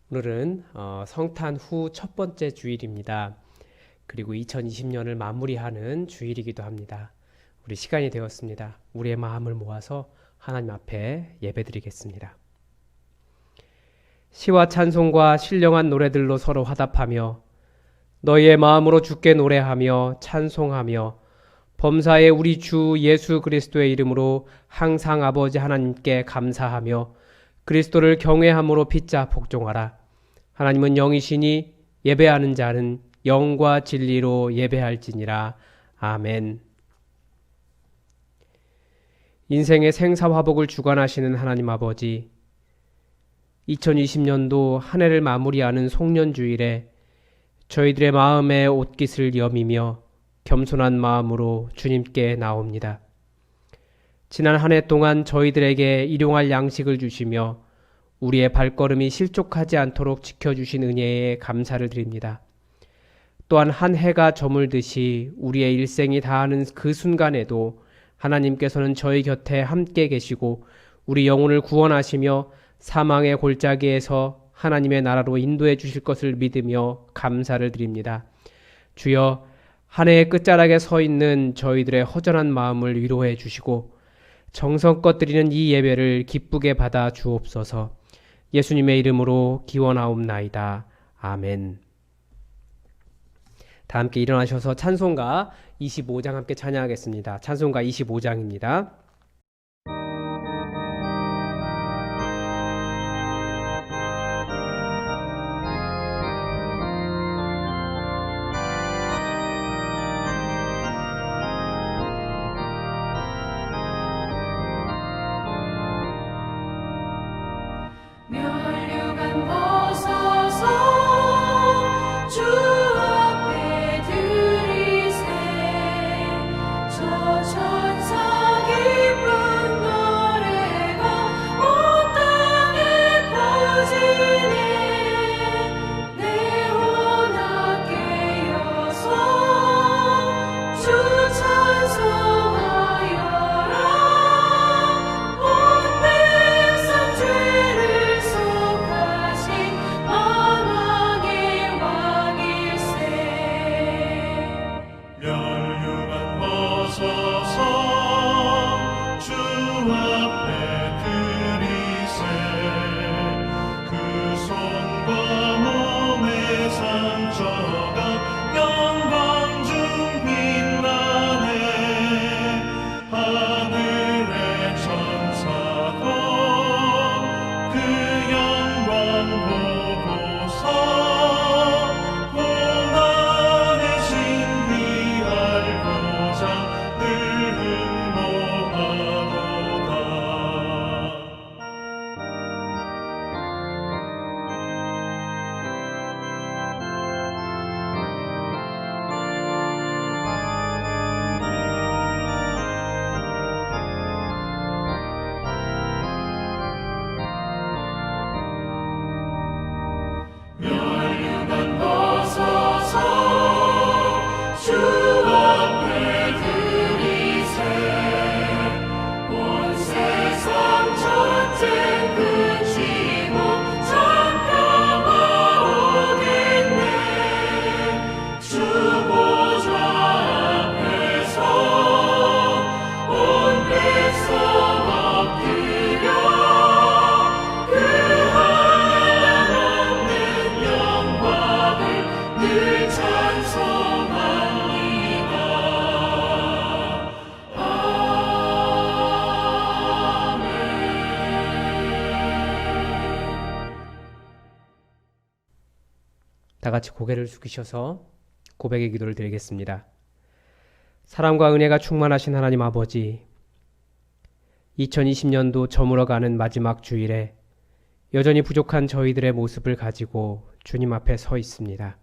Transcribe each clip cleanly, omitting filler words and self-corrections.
오늘은 성탄 후 첫 번째 주일입니다. 그리고 2020년을 마무리하는 주일이기도 합니다. 우리 시간이 되었습니다. 우리의 마음을 모아서 하나님 앞에 예배드리겠습니다. 시와 찬송과 신령한 노래들로 서로 화답하며 너희의 마음으로 주께 노래하며 찬송하며 범사의 우리 주 예수 그리스도의 이름으로 항상 아버지 하나님께 감사하며 그리스도를 경외함으로 빚자 복종하라. 하나님은 영이시니 예배하는 자는 영과 진리로 예배할지니라. 아멘. 인생의 생사화복을 주관하시는 하나님 아버지, 2020년도 한 해를 마무리하는 송년주일에 저희들의 마음에 옷깃을 여미며 겸손한 마음으로 주님께 나옵니다. 지난 한 해 동안 저희들에게 일용할 양식을 주시며 우리의 발걸음이 실족하지 않도록 지켜주신 은혜에 감사를 드립니다. 또한 한 해가 저물듯이 우리의 일생이 다하는 그 순간에도 하나님께서는 저희 곁에 함께 계시고 우리 영혼을 구원하시며 사망의 골짜기에서 하나님의 나라로 인도해 주실 것을 믿으며 감사를 드립니다. 주여, 한 해의 끝자락에 서 있는 저희들의 허전한 마음을 위로해 주시고 정성껏 드리는 이 예배를 기쁘게 받아 주옵소서. 예수님의 이름으로 기원하옵나이다. 아멘. 다 함께 일어나셔서 찬송가 25장 함께 찬양하겠습니다. 찬송가 25장입니다. 다 같이 고개를 숙이셔서 고백의 기도를 드리겠습니다. 사랑과 은혜가 충만하신 하나님 아버지, 2020년도 저물어가는 마지막 주일에 여전히 부족한 저희들의 모습을 가지고 주님 앞에 서 있습니다.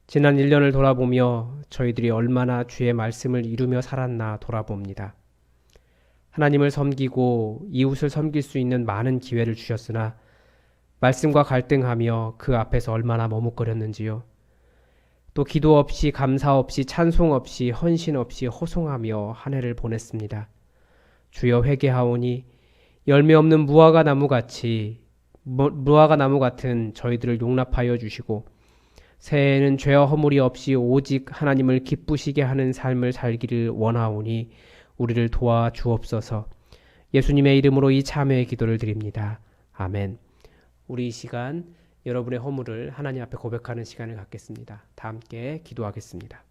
지난 1년을 돌아보며 저희들이 얼마나 주의 말씀을 이루며 살았나 돌아봅니다. 하나님을 섬기고 이웃을 섬길 수 있는 많은 기회를 주셨으나 말씀과 갈등하며 그 앞에서 얼마나 머뭇거렸는지요. 또 기도 없이 감사 없이 찬송 없이 헌신 없이 호송하며 한 해를 보냈습니다. 주여 회개하오니 열매 없는 무화과 나무같이 무화과 나무 같은 저희들을 용납하여 주시고 새해에는 죄와 허물이 없이 오직 하나님을 기쁘시게 하는 삶을 살기를 원하오니 우리를 도와 주옵소서. 예수님의 이름으로 이 참회의 기도를 드립니다. 아멘. 우리 이 시간 여러분의 허물을 하나님 앞에 고백하는 시간을 갖겠습니다. 다 함께 기도하겠습니다.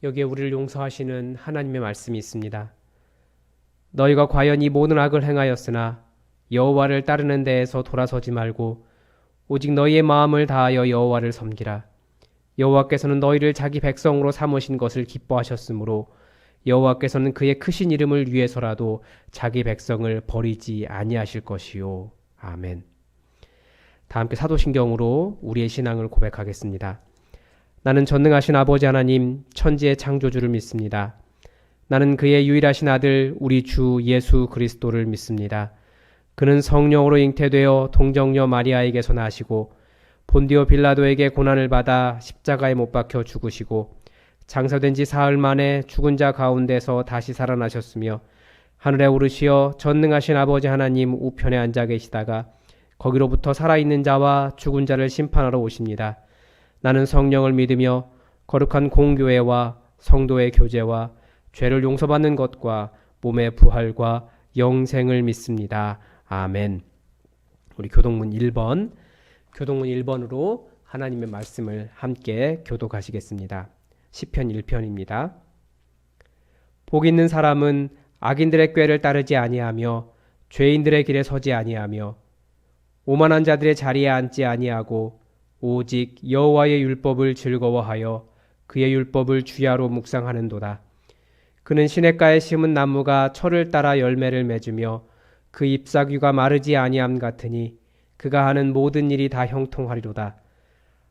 여기에 우리를 용서하시는 하나님의 말씀이 있습니다. 너희가 과연 이 모든 악을 행하였으나 여호와를 따르는 데에서 돌아서지 말고 오직 너희의 마음을 다하여 여호와를 섬기라. 여호와께서는 너희를 자기 백성으로 삼으신 것을 기뻐하셨으므로 여호와께서는 그의 크신 이름을 위해서라도 자기 백성을 버리지 아니하실 것이요. 아멘. 다 함께 사도신경으로 우리의 신앙을 고백하겠습니다. 나는 전능하신 아버지 하나님 천지의 창조주를 믿습니다. 나는 그의 유일하신 아들 우리 주 예수 그리스도를 믿습니다. 그는 성령으로 잉태되어 동정녀 마리아에게서 나시고 본디오 빌라도에게 고난을 받아 십자가에 못 박혀 죽으시고 장사된 지 사흘 만에 죽은 자 가운데서 다시 살아나셨으며 하늘에 오르시어 전능하신 아버지 하나님 우편에 앉아 계시다가 거기로부터 살아있는 자와 죽은 자를 심판하러 오십니다. 나는 성령을 믿으며 거룩한 공교회와 성도의 교제와 죄를 용서받는 것과 몸의 부활과 영생을 믿습니다. 아멘. 우리 교동문 1번으로 하나님의 말씀을 함께 교독하시겠습니다. 시편 1편입니다. 복 있는 사람은 악인들의 꾀를 따르지 아니하며 죄인들의 길에 서지 아니하며 오만한 자들의 자리에 앉지 아니하고 오직 여호와의 율법을 즐거워하여 그의 율법을 주야로 묵상하는도다. 그는 시냇가에 심은 나무가 철을 따라 열매를 맺으며 그 잎사귀가 마르지 아니함 같으니 그가 하는 모든 일이 다 형통하리로다.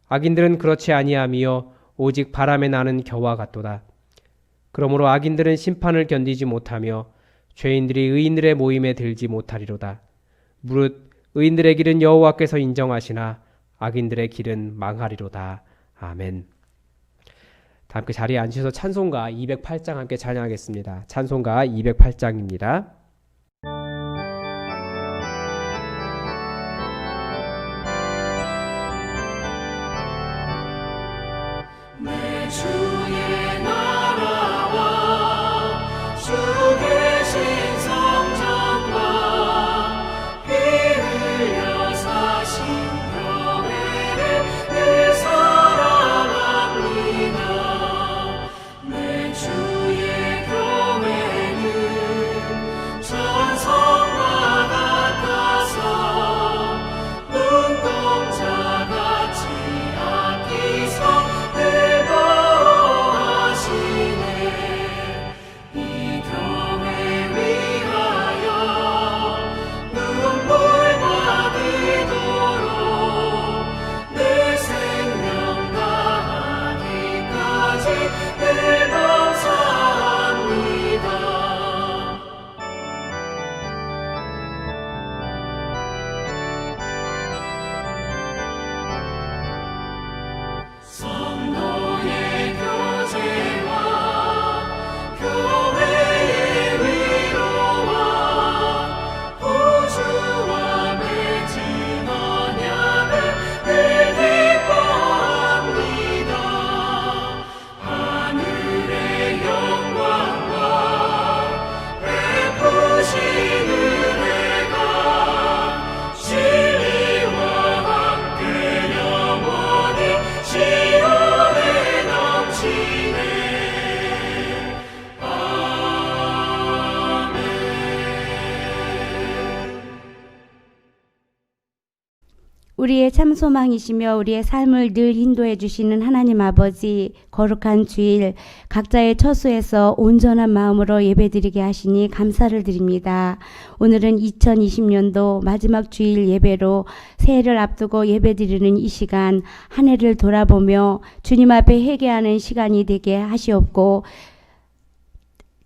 악인들은 그렇지 아니하며 오직 바람에 나는 겨와 같도다. 그러므로 악인들은 심판을 견디지 못하며 죄인들이 의인들의 모임에 들지 못하리로다. 무릇 의인들의 길은 여호와께서 인정하시나 악인들의 길은 망하리로다. 아멘. 다 함께 자리에 앉으셔서 찬송가 208장 함께 찬양하겠습니다. 찬송가 208장입니다. 내 주의 나라와 주 계신 성전과 피 흘려 사신 교회를 늘 사랑합니다. 내 주의 교회는 우리의 참 소망이시며 우리의 삶을 늘 인도해 주시는 하나님 아버지, 거룩한 주일 각자의 처소에서 온전한 마음으로 예배드리게 하시니 감사를 드립니다. 오늘은 2020년도 마지막 주일 예배로 새해를 앞두고 예배드리는 이 시간, 한 해를 돌아보며 주님 앞에 회개하는 시간이 되게 하시옵고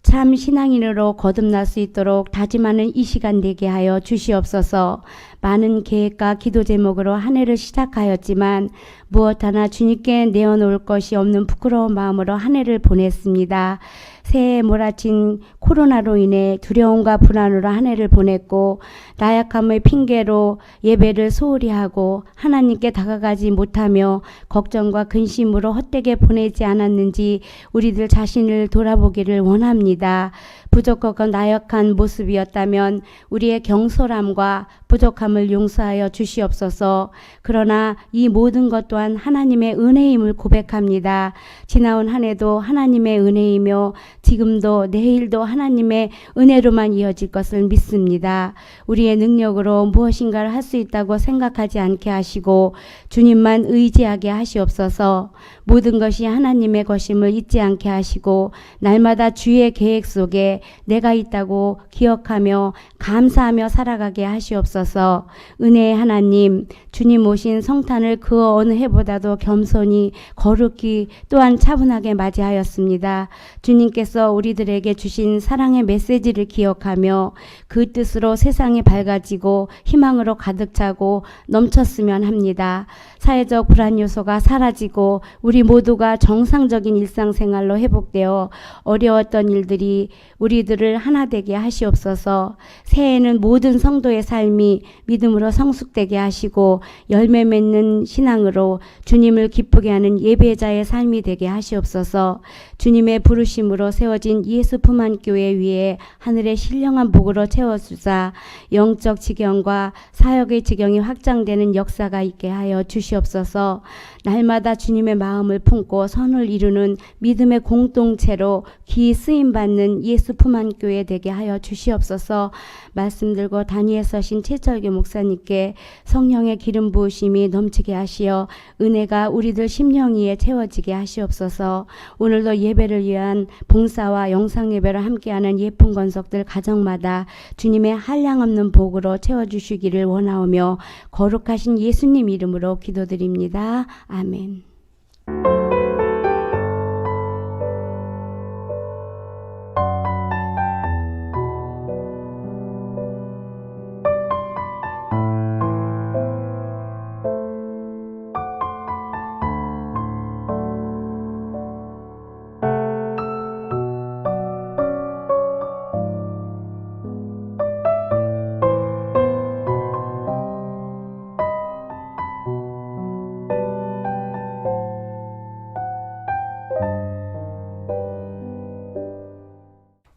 참 신앙인으로 거듭날 수 있도록 다짐하는 이 시간 되게 하여 주시옵소서. 많은 계획과 기도 제목으로 한 해를 시작하였지만 무엇 하나 주님께 내어놓을 것이 없는 부끄러운 마음으로 한 해를 보냈습니다. 새해에 몰아친 코로나로 인해 두려움과 불안으로 한 해를 보냈고 나약함의 핑계로 예배를 소홀히 하고 하나님께 다가가지 못하며 걱정과 근심으로 헛되게 보내지 않았는지 우리들 자신을 돌아보기를 원합니다. 부족하고 나약한 모습이었다면 우리의 경솔함과 부족함을 용서하여 주시옵소서. 그러나 이 모든 것 또한 하나님의 은혜임을 고백합니다. 지나온 한 해도 하나님의 은혜이며 지금도 내일도 하나님의 은혜로만 이어질 것을 믿습니다. 우리의 능력으로 무엇인가를 할 수 있다고 생각하지 않게 하시고 주님만 의지하게 하시옵소서. 모든 것이 하나님의 것임을 잊지 않게 하시고 날마다 주의 계획 속에 내가 있다고 기억하며 감사하며 살아가게 하시옵소서. 은혜의 하나님, 주님 오신 성탄을 그 어느 해보다도 겸손히 거룩히 또한 차분하게 맞이하였습니다. 주님께서 우리들에게 주신 사랑의 메시지를 기억하며 그 뜻으로 세상이 밝아지고 희망으로 가득 차고 넘쳤으면 합니다. 사회적 불안 요소가 사라지고 우리 모두가 정상적인 일상생활로 회복되어 어려웠던 일들이 우리들을 하나 되게 하시옵소서. 새해에는 모든 성도의 삶이 믿음으로 성숙되게 하시고 열매 맺는 신앙으로 주님을 기쁘게 하는 예배자의 삶이 되게 하시옵소서. 주님의 부르심으로 세워진 예수 품안 교회 위에 하늘의 신령한 복으로 채워주사 영적 지경과 사역의 지경이 확장되는 역사가 있게 하여 주시옵소서. 날마다 주님의 마음을 품고 선을 이루는 믿음의 공동체로 귀 쓰임받는 예수 품안 교회 되게 하여 주시옵소서. 말씀 들고 단위에 서신 최철규 목사님께 성령의 기름 부으심이 넘치게 하시어 은혜가 우리들 심령 위에 채워지게 하시옵소서. 오늘도 예배를 위한 봉사와 영상 예배를 함께하는 예쁜 권속들 가정마다 주님의 한량없는 복으로 채워주시기를 원하오며 거룩하신 예수님 이름으로 기도드립니다. 아멘.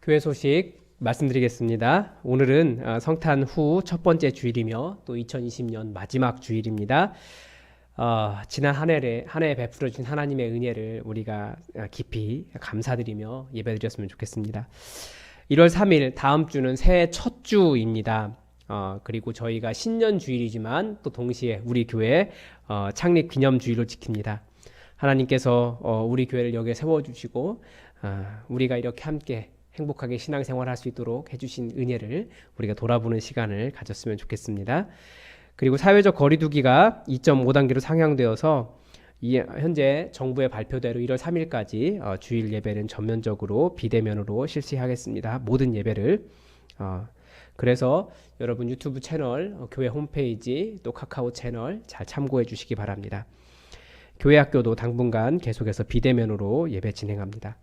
교회 소식 말씀드리겠습니다. 오늘은 성탄 후 첫 번째 주일이며 또 2020년 마지막 주일입니다. 지난 한 해에 베풀어 주신 하나님의 은혜를 우리가 깊이 감사드리며 예배드렸으면 좋겠습니다. 1월 3일 다음 주는 새해 첫 주입니다. 그리고 저희가 신년 주일이지만 또 동시에 우리 교회 창립 기념 주일로 지킵니다. 하나님께서 우리 교회를 여기에 세워주시고 우리가 이렇게 함께 행복하게 신앙생활을 할 수 있도록 해주신 은혜를 우리가 돌아보는 시간을 가졌으면 좋겠습니다. 그리고 사회적 거리두기가 2.5단계로 상향되어서 현재 정부의 발표대로 1월 3일까지 주일 예배는 전면적으로 비대면으로 실시하겠습니다. 모든 예배를. 그래서 여러분 유튜브 채널, 교회 홈페이지, 또 카카오 채널 잘 참고해 주시기 바랍니다. 교회 학교도 당분간 계속해서 비대면으로 예배 진행합니다.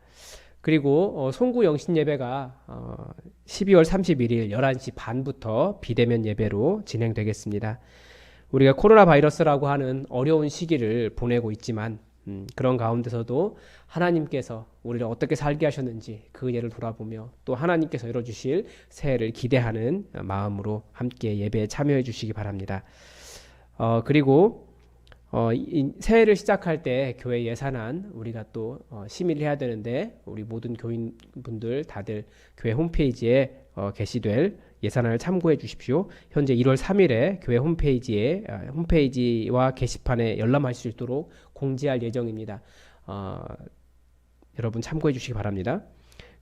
그리고 송구 영신 예배가 12월 31일 11시 반부터 비대면 예배로 진행되겠습니다. 우리가 코로나 바이러스라고 하는 어려운 시기를 보내고 있지만 그런 가운데서도 하나님께서 우리를 어떻게 살게 하셨는지 그 은혜를 돌아보며 또 하나님께서 열어주실 새해를 기대하는 마음으로 함께 예배에 참여해 주시기 바랍니다. 그리고 새해를 시작할 때 교회 예산안 우리가 또 심의를 해야 되는데 우리 모든 교인분들 다들 교회 홈페이지에 게시될 예산안을 참고해 주십시오. 현재 1월 3일에 교회 홈페이지와 게시판에 열람하실 수 있도록 공지할 예정입니다. 여러분 참고해 주시기 바랍니다.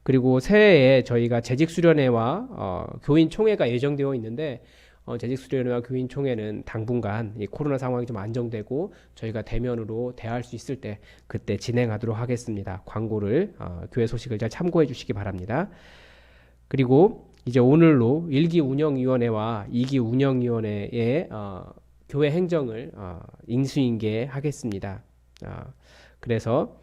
그리고 새해에 저희가 재직수련회와 교인 총회가 예정되어 있는데 재직수련회와 교인 총회는 당분간 이 코로나 상황이 좀 안정되고 저희가 대면으로 대화할 수 있을 때 그때 진행하도록 하겠습니다. 광고를 교회 소식을 잘 참고해 주시기 바랍니다. 그리고 이제 오늘로 1기 운영위원회와 2기 운영위원회의 교회 행정을 인수인계하겠습니다. 그래서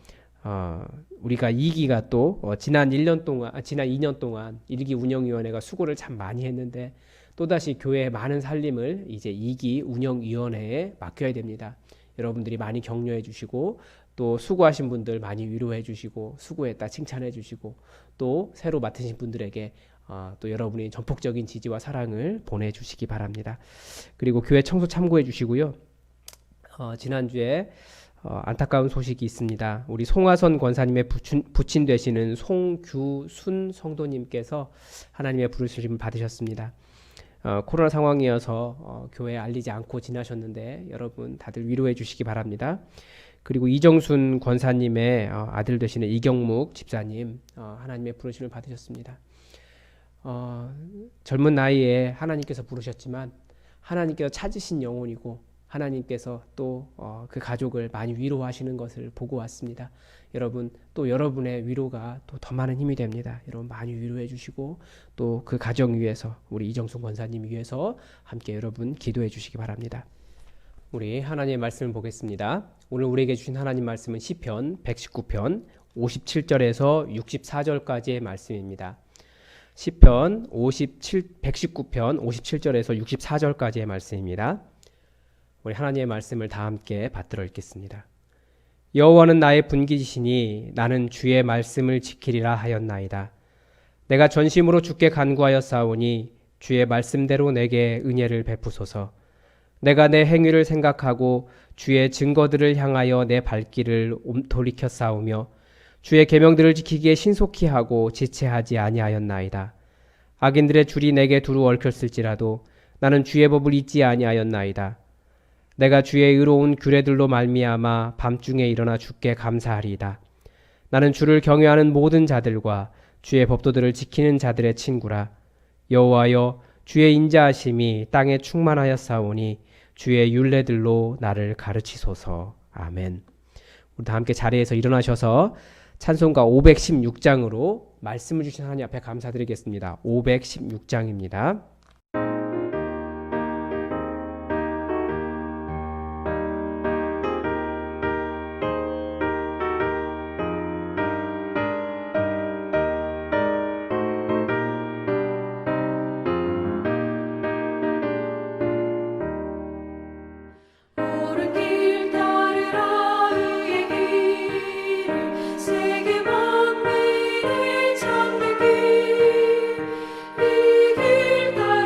우리가 2기가 또 지난 2년 동안 1기 운영위원회가 수고를 참 많이 했는데 또다시 교회의 많은 살림을 이제 2기 운영위원회에 맡겨야 됩니다. 여러분들이 많이 격려해 주시고 또 수고하신 분들 많이 위로해 주시고 수고했다 칭찬해 주시고 또 새로 맡으신 분들에게 또 여러분이 전폭적인 지지와 사랑을 보내주시기 바랍니다. 그리고 교회 청소 참고해 주시고요. 지난주에 안타까운 소식이 있습니다. 우리 송화선 권사님의 부친 되시는 송규순 성도님께서 하나님의 부르심을 받으셨습니다. 코로나 상황이어서 교회에 알리지 않고 지나셨는데 여러분 다들 위로해 주시기 바랍니다. 그리고 이정순 권사님의 아들 되시는 이경묵 집사님 하나님의 부르심을 받으셨습니다. 젊은 나이에 하나님께서 부르셨지만 하나님께서 찾으신 영혼이고 하나님께서 또 그 가족을 많이 위로하시는 것을 보고 왔습니다. 여러분 또 여러분의 위로가 또 더 많은 힘이 됩니다. 여러분 많이 위로해 주시고 또 그 가정 위해서 우리 이정순 권사님 위해서 함께 여러분 기도해 주시기 바랍니다. 우리 하나님의 말씀을 보겠습니다. 오늘 우리에게 주신 하나님 말씀은 시편 119편 57절에서 64절까지의 말씀입니다. 시편 119편 57절에서 64절까지의 말씀입니다. 우리 하나님의 말씀을 다 함께 받들어 읽겠습니다. 여호와는 나의 분깃이시니 나는 주의 말씀을 지키리라 하였나이다. 내가 전심으로 주께 간구하였사오니 주의 말씀대로 내게 은혜를 베푸소서. 내가 내 행위를 생각하고 주의 증거들을 향하여 내 발길을 돌이켰사오며 주의 계명들을 지키기에 신속히 하고 지체하지 아니하였나이다. 악인들의 줄이 내게 두루 얽혔을지라도 나는 주의 법을 잊지 아니하였나이다. 내가 주의 의로운 규례들로 말미암아 밤중에 일어나 주께 감사하리이다. 나는 주를 경외하는 모든 자들과 주의 법도들을 지키는 자들의 친구라. 여호와여 주의 인자하심이 땅에 충만하였사오니 주의 율례들로 나를 가르치소서. 아멘. 우리 다 함께 자리에서 일어나셔서 찬송가 516장으로 말씀을 주신 하나님 앞에 감사드리겠습니다. 516장입니다. 옳은 길 따르라 의의 길을 세계 만민을 찾는 길 이 길 따르라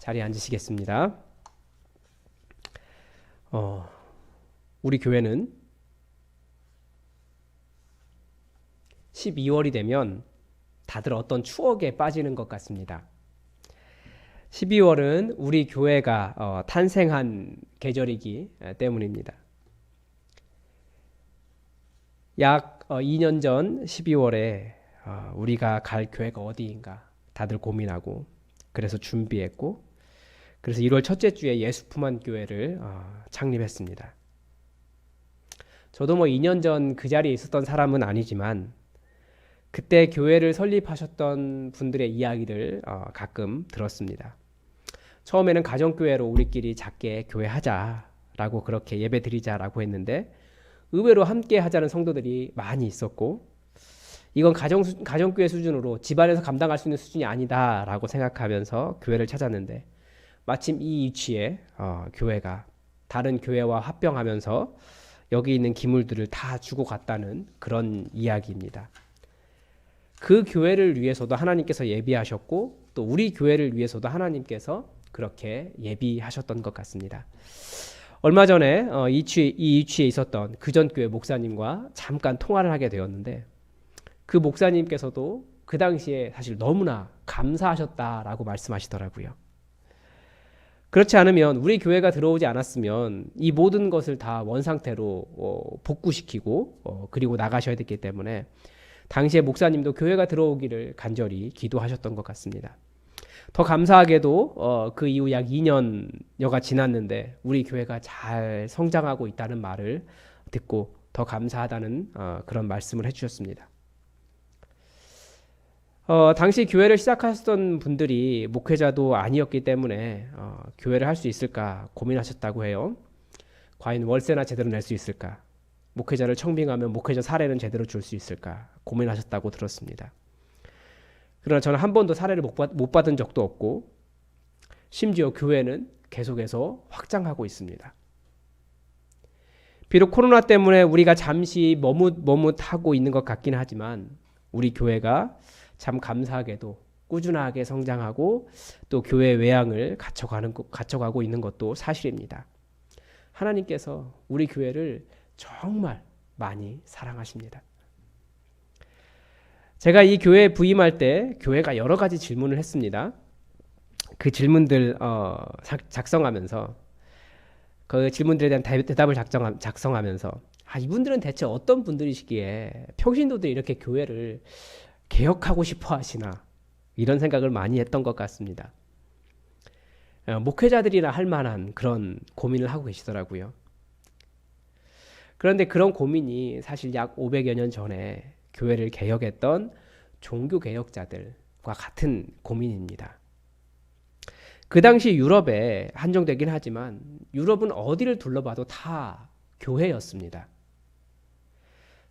자리에 앉으시겠습니다. 우리 교회는 12월이 되면 다들 어떤 추억에 빠지는 것 같습니다. 12월은 우리 교회가 탄생한 계절이기 때문입니다. 약 2년 전 12월에 우리가 갈 교회가 어디인가 다들 고민하고 그래서 준비했고 그래서 1월 첫째 주에 예수품한 교회를 창립했습니다. 저도 2년 전 그 자리에 있었던 사람은 아니지만 그때 교회를 설립하셨던 분들의 이야기를 가끔 들었습니다. 처음에는 가정교회로 우리끼리 작게 교회하자라고 그렇게 예배드리자라고 했는데 의외로 함께 하자는 성도들이 많이 있었고 이건 가정교회 수준으로 집안에서 감당할 수 있는 수준이 아니다라고 생각하면서 교회를 찾았는데 마침 이 위치에 교회가 다른 교회와 합병하면서 여기 있는 기물들을 다 주고 갔다는 그런 이야기입니다. 그 교회를 위해서도 하나님께서 예비하셨고 또 우리 교회를 위해서도 하나님께서 그렇게 예비하셨던 것 같습니다. 얼마 전에 이 위치에 있었던 그전 교회 목사님과 잠깐 통화를 하게 되었는데 그 목사님께서도 그 당시에 사실 너무나 감사하셨다라고 말씀하시더라고요. 그렇지 않으면 우리 교회가 들어오지 않았으면 이 모든 것을 다 원상태로 복구시키고 그리고 나가셔야 됐기 때문에 당시에 목사님도 교회가 들어오기를 간절히 기도하셨던 것 같습니다. 더 감사하게도 그 이후 약 2년여가 지났는데 우리 교회가 잘 성장하고 있다는 말을 듣고 더 감사하다는 그런 말씀을 해주셨습니다. 당시 교회를 시작하셨던 분들이 목회자도 아니었기 때문에 교회를 할 수 있을까 고민하셨다고 해요. 과연 월세나 제대로 낼 수 있을까? 목회자를 청빙하면 목회자 사례는 제대로 줄 수 있을까? 고민하셨다고 들었습니다. 그러나 저는 한 번도 사례를 못 받은 적도 없고 심지어 교회는 계속해서 확장하고 있습니다. 비록 코로나 때문에 우리가 잠시 머뭇하고 있는 것 같긴 하지만 우리 교회가 참 감사하게도 꾸준하게 성장하고 또 교회 외양을 갖춰가고 있는 것도 사실입니다. 하나님께서 우리 교회를 정말 많이 사랑하십니다. 제가 이 교회에 부임할 때 교회가 여러 가지 질문을 했습니다. 그 질문들 작성하면서 그 질문들에 대한 대답을 작성하면서 이분들은 대체 어떤 분들이시기에 평신도들이 이렇게 교회를 개혁하고 싶어 하시나 이런 생각을 많이 했던 것 같습니다. 목회자들이나 할 만한 그런 고민을 하고 계시더라고요. 그런데 그런 고민이 사실 약 500여 년 전에 교회를 개혁했던 종교개혁자들과 같은 고민입니다. 그 당시 유럽에 한정되긴 하지만 유럽은 어디를 둘러봐도 다 교회였습니다.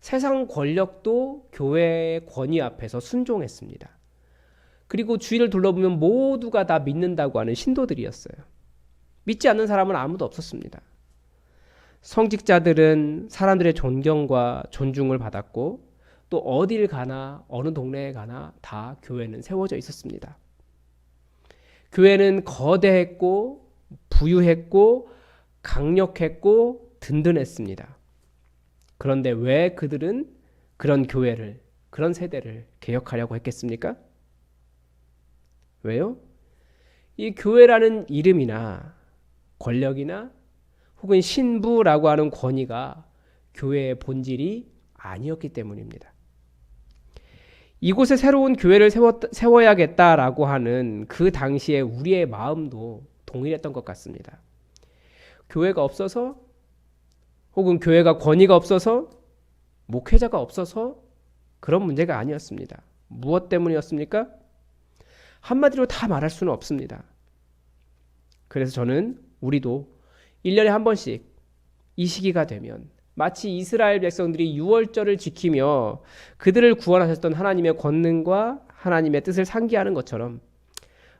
세상 권력도 교회의 권위 앞에서 순종했습니다. 그리고 주위를 둘러보면 모두가 다 믿는다고 하는 신도들이었어요. 믿지 않는 사람은 아무도 없었습니다. 성직자들은 사람들의 존경과 존중을 받았고 또 어딜 가나 어느 동네에 가나 다 교회는 세워져 있었습니다. 교회는 거대했고 부유했고 강력했고 든든했습니다. 그런데 왜 그들은 그런 교회를, 그런 세대를 개혁하려고 했겠습니까? 왜요? 이 교회라는 이름이나 권력이나 혹은 신부라고 하는 권위가 교회의 본질이 아니었기 때문입니다. 이곳에 새로운 교회를 세워야겠다라고 하는 그 당시에 우리의 마음도 동일했던 것 같습니다. 교회가 없어서 혹은 교회가 권위가 없어서 목회자가 없어서 그런 문제가 아니었습니다. 무엇 때문이었습니까? 한마디로 다 말할 수는 없습니다. 그래서 저는 우리도 1년에 한 번씩 이 시기가 되면 마치 이스라엘 백성들이 유월절을 지키며 그들을 구원하셨던 하나님의 권능과 하나님의 뜻을 상기하는 것처럼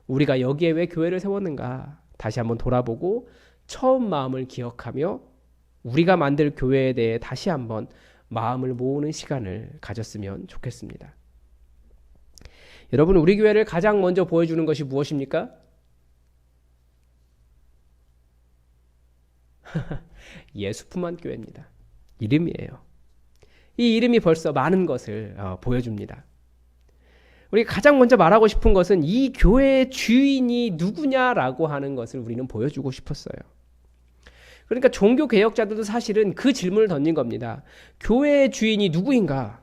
우리가 여기에 왜 교회를 세웠는가 다시 한번 돌아보고 처음 마음을 기억하며 우리가 만들 교회에 대해 다시 한번 마음을 모으는 시간을 가졌으면 좋겠습니다. 여러분, 우리 교회를 가장 먼저 보여주는 것이 무엇입니까? 예수품한 교회입니다. 이름이에요. 이 이름이 벌써 많은 것을 보여줍니다. 우리가 가장 먼저 말하고 싶은 것은 이 교회의 주인이 누구냐라고 하는 것을 우리는 보여주고 싶었어요. 그러니까 종교개혁자들도 사실은 그 질문을 던진 겁니다. 교회의 주인이 누구인가?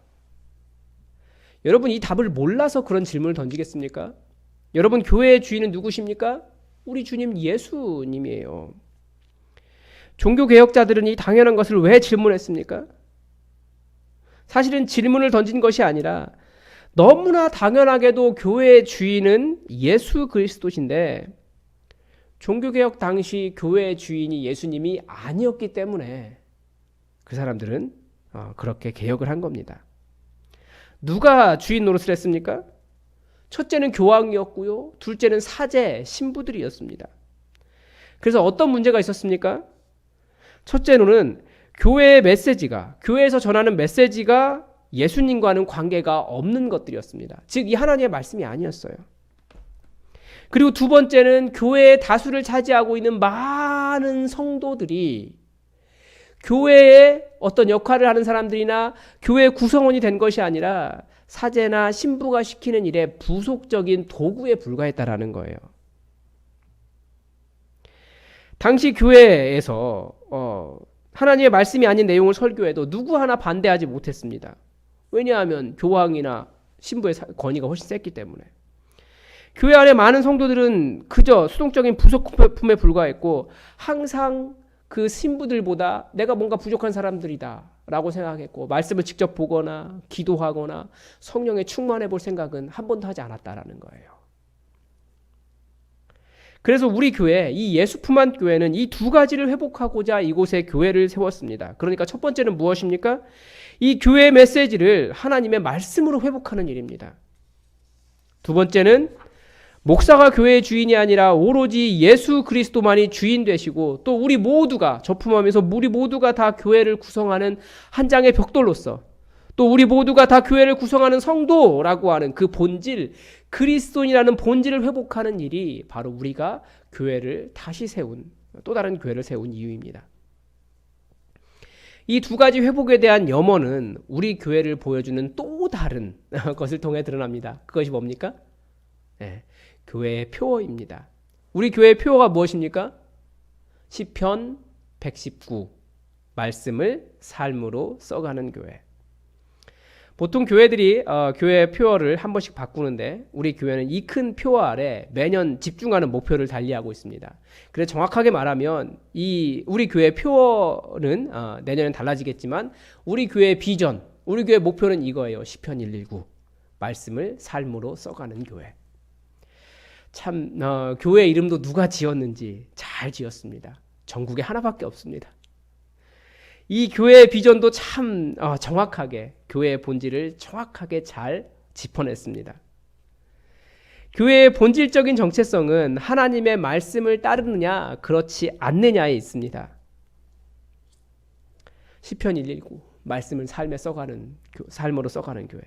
여러분 이 답을 몰라서 그런 질문을 던지겠습니까? 여러분 교회의 주인은 누구십니까? 우리 주님 예수님이에요. 종교개혁자들은 이 당연한 것을 왜 질문했습니까? 사실은 질문을 던진 것이 아니라 너무나 당연하게도 교회의 주인은 예수 그리스도신데 종교개혁 당시 교회의 주인이 예수님이 아니었기 때문에 그 사람들은 그렇게 개혁을 한 겁니다. 누가 주인 노릇을 했습니까? 첫째는 교황이었고요. 둘째는 사제, 신부들이었습니다. 그래서 어떤 문제가 있었습니까? 첫째로는 교회의 메시지가, 교회에서 전하는 메시지가 예수님과는 관계가 없는 것들이었습니다. 즉, 이 하나님의 말씀이 아니었어요. 그리고 두 번째는 교회의 다수를 차지하고 있는 많은 성도들이 교회의 어떤 역할을 하는 사람들이나 교회 구성원이 된 것이 아니라 사제나 신부가 시키는 일에 부속적인 도구에 불과했다라는 거예요. 당시 교회에서 하나님의 말씀이 아닌 내용을 설교해도 누구 하나 반대하지 못했습니다. 왜냐하면 교황이나 신부의 권위가 훨씬 셌기 때문에. 교회 안에 많은 성도들은 그저 수동적인 부속품에 불과했고 항상 그 신부들보다 내가 뭔가 부족한 사람들이다 라고 생각했고 말씀을 직접 보거나 기도하거나 성령에 충만해 볼 생각은 한 번도 하지 않았다라는 거예요. 그래서 우리 교회, 이 예수품한 교회는 이 두 가지를 회복하고자 이곳에 교회를 세웠습니다. 그러니까 첫 번째는 무엇입니까? 이 교회의 메시지를 하나님의 말씀으로 회복하는 일입니다. 두 번째는 목사가 교회의 주인이 아니라 오로지 예수 그리스도만이 주인 되시고 또 우리 모두가 접품하면서 우리 모두가 다 교회를 구성하는 한 장의 벽돌로서 또 우리 모두가 다 교회를 구성하는 성도라고 하는 그 본질, 그리스도인이라는 본질을 회복하는 일이 바로 우리가 교회를 다시 세운, 또 다른 교회를 세운 이유입니다. 이 두 가지 회복에 대한 염원은 우리 교회를 보여주는 또 다른 것을 통해 드러납니다. 그것이 뭡니까? 네, 교회의 표어입니다. 우리 교회의 표어가 무엇입니까? 시편 119, 말씀을 삶으로 써가는 교회. 보통 교회들이 교회 표어를 한 번씩 바꾸는데 우리 교회는 이 큰 표어 아래 매년 집중하는 목표를 달리하고 있습니다. 그래서 정확하게 말하면 우리 교회 표어는 내년엔 달라지겠지만 우리 교회의 비전, 우리 교회 목표는 이거예요. 시편 119, 말씀을 삶으로 써가는 교회. 참 교회 이름도 누가 지었는지 잘 지었습니다. 전국에 하나밖에 없습니다. 이 교회의 비전도 참 정확하게 교회의 본질을 정확하게 잘 짚어냈습니다. 교회의 본질적인 정체성은 하나님의 말씀을 따르느냐 그렇지 않느냐에 있습니다. 시편 119, 말씀을 삶으로 써가는 교회.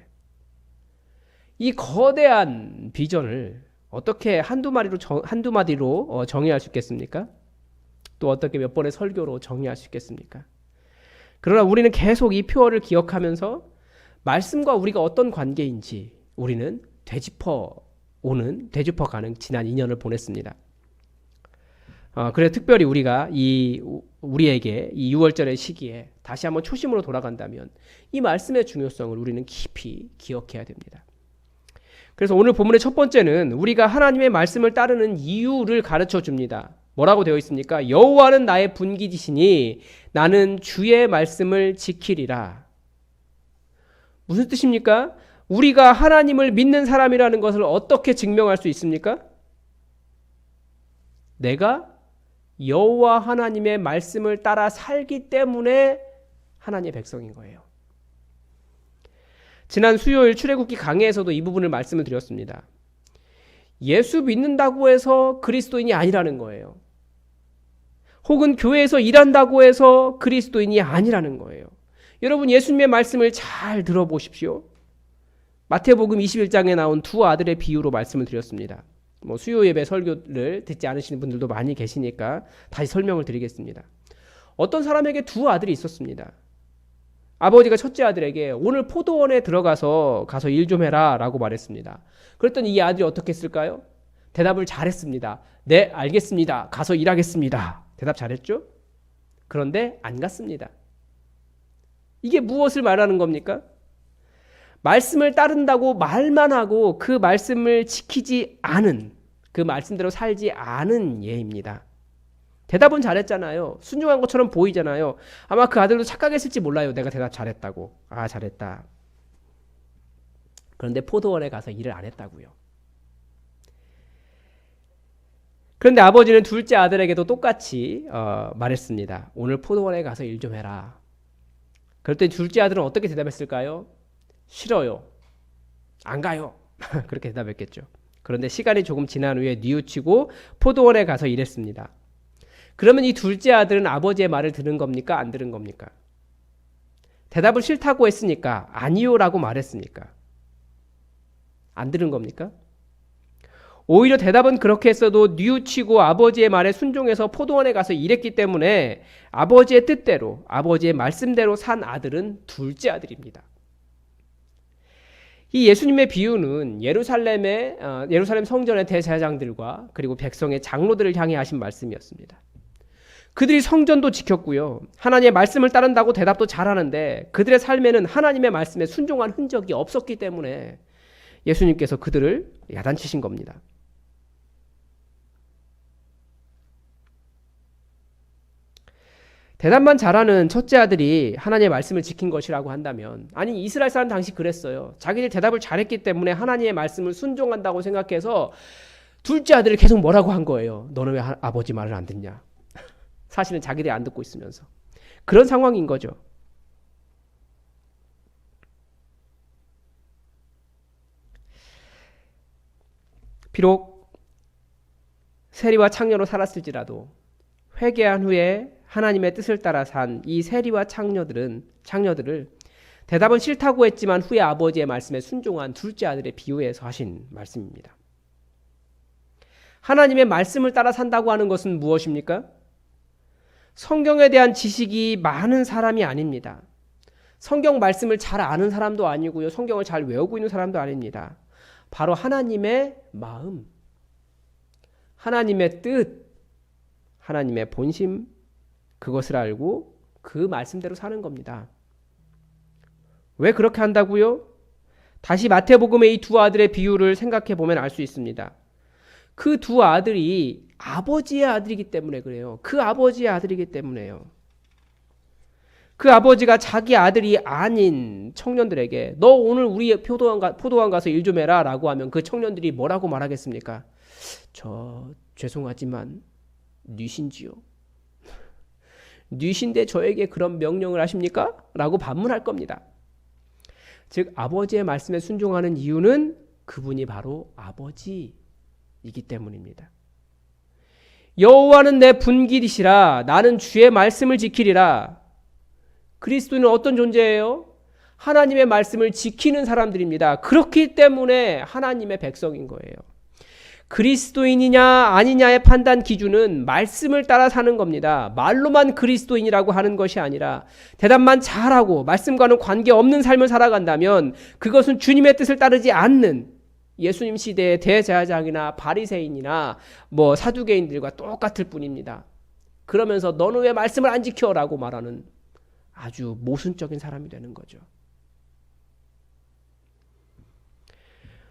이 거대한 비전을 어떻게 한두 마디로 정의할 수 있겠습니까? 또 어떻게 몇 번의 설교로 정의할 수 있겠습니까? 그러나 우리는 계속 이 표어를 기억하면서 말씀과 우리가 어떤 관계인지 우리는 되짚어가는 지난 2년을 보냈습니다. 그래서 특별히 우리가 우리에게 이 6월절의 시기에 다시 한번 초심으로 돌아간다면 이 말씀의 중요성을 우리는 깊이 기억해야 됩니다. 그래서 오늘 본문의 첫 번째는 우리가 하나님의 말씀을 따르는 이유를 가르쳐 줍니다. 뭐라고 되어 있습니까? 여호와는 나의 분깃이시니 나는 주의 말씀을 지키리라. 무슨 뜻입니까? 우리가 하나님을 믿는 사람이라는 것을 어떻게 증명할 수 있습니까? 내가 여호와 하나님의 말씀을 따라 살기 때문에 하나님의 백성인 거예요. 지난 수요일 출애굽기 강해에서도 이 부분을 말씀을 드렸습니다. 예수 믿는다고 해서 그리스도인이 아니라는 거예요. 혹은 교회에서 일한다고 해서 그리스도인이 아니라는 거예요. 여러분 예수님의 말씀을 잘 들어보십시오. 마태복음 21장에 나온 두 아들의 비유로 말씀을 드렸습니다. 수요 예배 설교를 듣지 않으시는 분들도 많이 계시니까 다시 설명을 드리겠습니다. 어떤 사람에게 두 아들이 있었습니다. 아버지가 첫째 아들에게 오늘 포도원에 가서 일 좀 해라 라고 말했습니다. 그랬더니 이 아들이 어떻게 했을까요? 대답을 잘했습니다. 네, 알겠습니다. 가서 일하겠습니다. 대답 잘했죠? 그런데 안 갔습니다. 이게 무엇을 말하는 겁니까? 말씀을 따른다고 말만 하고 그 말씀을 지키지 않은, 그 말씀대로 살지 않은 예입니다. 대답은 잘했잖아요. 순종한 것처럼 보이잖아요. 아마 그 아들도 착각했을지 몰라요. 내가 대답 잘했다고. 아, 잘했다. 그런데 포도원에 가서 일을 안 했다고요. 그런데 아버지는 둘째 아들에게도 똑같이 말했습니다. 오늘 포도원에 가서 일 좀 해라. 그랬더니 둘째 아들은 어떻게 대답했을까요? 싫어요. 안 가요. 그렇게 대답했겠죠. 그런데 시간이 조금 지난 후에 뉘우치고 포도원에 가서 일했습니다. 그러면 이 둘째 아들은 아버지의 말을 들은 겁니까? 안 들은 겁니까? 대답을 싫다고 했으니까 아니요라고 말했으니까 안 들은 겁니까? 오히려 대답은 그렇게 했어도 뉘우치고 아버지의 말에 순종해서 포도원에 가서 일했기 때문에 아버지의 뜻대로, 아버지의 말씀대로 산 아들은 둘째 아들입니다. 이 예수님의 비유는 예루살렘 성전의 대제사장들과 그리고 백성의 장로들을 향해 하신 말씀이었습니다. 그들이 성전도 지켰고요. 하나님의 말씀을 따른다고 대답도 잘하는데 그들의 삶에는 하나님의 말씀에 순종한 흔적이 없었기 때문에 예수님께서 그들을 야단치신 겁니다. 대답만 잘하는 첫째 아들이 하나님의 말씀을 지킨 것이라고 한다면, 아니 이스라엘 사람 당시 그랬어요. 자기들 대답을 잘했기 때문에 하나님의 말씀을 순종한다고 생각해서 둘째 아들을 계속 뭐라고 한 거예요. 너는 왜 아버지 말을 안 듣냐. 사실은 자기들이 안 듣고 있으면서 그런 상황인 거죠. 비록 세리와 창녀로 살았을지라도 회개한 후에 하나님의 뜻을 따라 산 이 세리와 창녀들을 대답은 싫다고 했지만 후에 아버지의 말씀에 순종한 둘째 아들의 비유에서 하신 말씀입니다. 하나님의 말씀을 따라 산다고 하는 것은 무엇입니까? 성경에 대한 지식이 많은 사람이 아닙니다. 성경 말씀을 잘 아는 사람도 아니고요. 성경을 잘 외우고 있는 사람도 아닙니다. 바로 하나님의 마음, 하나님의 뜻, 하나님의 본심, 그것을 알고 그 말씀대로 사는 겁니다. 왜 그렇게 한다고요? 다시 마태복음의 이 두 아들의 비유를 생각해 보면 알 수 있습니다. 그 두 아들이 아버지의 아들이기 때문에 그래요. 그 아버지의 아들이기 때문에요. 그 아버지가 자기 아들이 아닌 청년들에게 너 오늘 우리 포도원 가서 일 좀 해라 라고 하면 그 청년들이 뭐라고 말하겠습니까? 저 죄송하지만 뉘신지요. 뉘신데 저에게 그런 명령을 하십니까? 라고 반문할 겁니다. 즉 아버지의 말씀에 순종하는 이유는 그분이 바로 아버지이기 때문입니다. 여호와는 내 분깃이시라 나는 주의 말씀을 지키리라. 그리스도인은 어떤 존재예요? 하나님의 말씀을 지키는 사람들입니다. 그렇기 때문에 하나님의 백성인 거예요. 그리스도인이냐 아니냐의 판단 기준은 말씀을 따라 사는 겁니다. 말로만 그리스도인이라고 하는 것이 아니라 대답만 잘하고 말씀과는 관계없는 삶을 살아간다면 그것은 주님의 뜻을 따르지 않는 예수님 시대의 대제사장이나 바리새인이나 사두개인들과 똑같을 뿐입니다. 그러면서 너는 왜 말씀을 안 지켜? 라고 말하는 아주 모순적인 사람이 되는 거죠.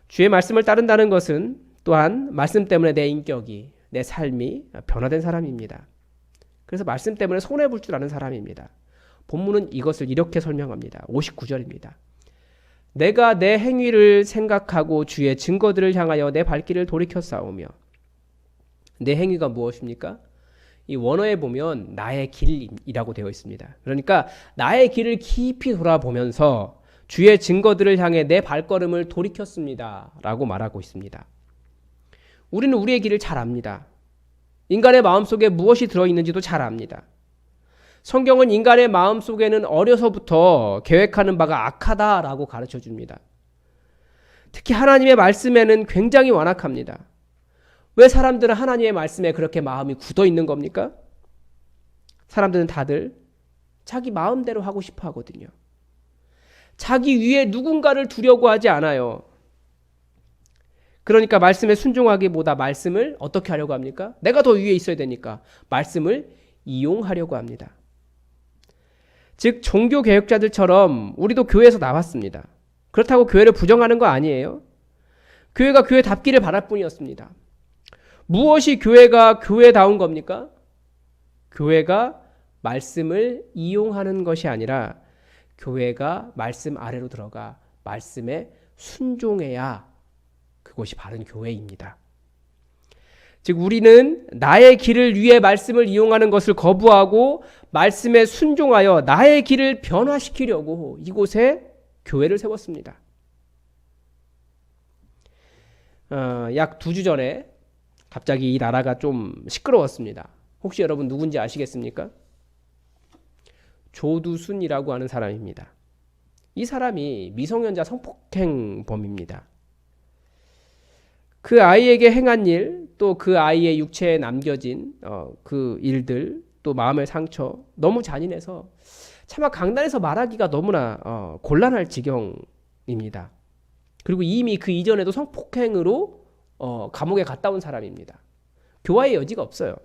주의 말씀을 따른다는 것은 또한 말씀 때문에 내 인격이, 내 삶이 변화된 사람입니다. 그래서 말씀 때문에 손해볼 줄 아는 사람입니다. 본문은 이것을 이렇게 설명합니다. 59절입니다. 내가 내 행위를 생각하고 주의 증거들을 향하여 내 발길을 돌이켜 싸우며. 내 행위가 무엇입니까? 이 원어에 보면 나의 길이라고 되어 있습니다. 그러니까 나의 길을 깊이 돌아보면서 주의 증거들을 향해 내 발걸음을 돌이켰습니다 라고 말하고 있습니다. 우리는 우리의 길을 잘 압니다. 인간의 마음속에 무엇이 들어있는지도 잘 압니다. 성경은 인간의 마음속에는 어려서부터 계획하는 바가 악하다라고 가르쳐줍니다. 특히 하나님의 말씀에는 굉장히 완악합니다. 왜 사람들은 하나님의 말씀에 그렇게 마음이 굳어 있는 겁니까? 사람들은 다들 자기 마음대로 하고 싶어 하거든요. 자기 위에 누군가를 두려고 하지 않아요. 그러니까 말씀에 순종하기보다 말씀을 어떻게 하려고 합니까? 내가 더 위에 있어야 되니까 말씀을 이용하려고 합니다. 즉 종교개혁자들처럼 우리도 교회에서 나왔습니다. 그렇다고 교회를 부정하는 거 아니에요. 교회가 교회답기를 바랄 뿐이었습니다. 무엇이 교회가 교회다운 겁니까? 교회가 말씀을 이용하는 것이 아니라 교회가 말씀 아래로 들어가 말씀에 순종해야 그것이 바른 교회입니다. 즉 우리는 나의 길을 위해 말씀을 이용하는 것을 거부하고 말씀에 순종하여 나의 길을 변화시키려고 이곳에 교회를 세웠습니다. 약 2주 전에 갑자기 이 나라가 좀 시끄러웠습니다. 혹시 여러분 누군지 아시겠습니까? 조두순이라고 하는 사람입니다. 이 사람이 미성년자 성폭행범입니다. 그 아이에게 행한 일, 또 그 아이의 육체에 남겨진 그 일들, 또 마음의 상처 너무 잔인해서 차마 강단에서 말하기가 너무나 곤란할 지경입니다. 그리고 이미 그 이전에도 성폭행으로 감옥에 갔다 온 사람입니다. 교화의 여지가 없어요.